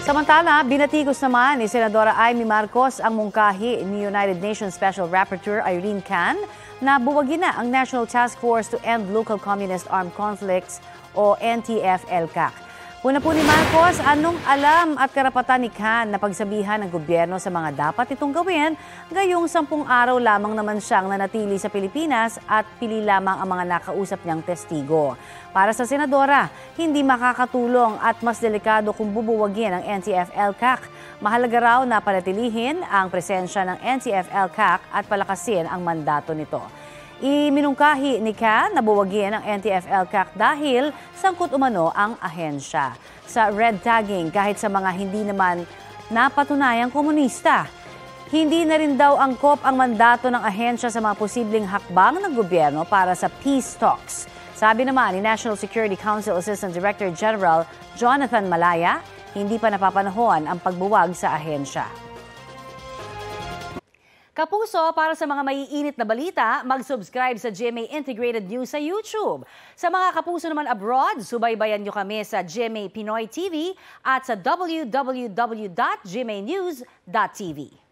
Samantala, binatikos naman ni Senadora Amy Marcos ang mungkahi ni United Nations Special Rapporteur Irene Khan na buwagin na ang National Task Force to End Local Communist Armed Conflicts o NTF-ELCAC. Una po ni Marcos, anong alam at karapatan ni Khan na pagsabihan ng gobyerno sa mga dapat itong gawin, gayong 10 araw lamang naman siyang nanatili sa Pilipinas at pili lamang ang mga nakausap niyang testigo. Para sa senadora, hindi makakatulong at mas delikado kung bubuwagin ang NTF-ELCAC. Mahalaga raw na panatilihin ang presensya ng NTF-ELCAC at palakasin ang mandato nito. Iminungkahi ni Khan na buwagin ang NTF-ELCAC dahil sangkot umano ang ahensya sa red tagging kahit sa mga hindi naman napatunayang komunista. Hindi na rin daw angkop ang mandato ng ahensya sa mga posibleng hakbang ng gobyerno para sa peace talks. Sabi naman ni National Security Council Assistant Director General Jonathan Malaya, hindi pa napapanahon ang pagbuwag sa ahensya. Kapuso, para sa mga maiinit na balita, mag-subscribe sa GMA Integrated News sa YouTube. Sa mga kapuso naman abroad, subaybayan nyo kami sa GMA Pinoy TV at sa www.gmanews.tv.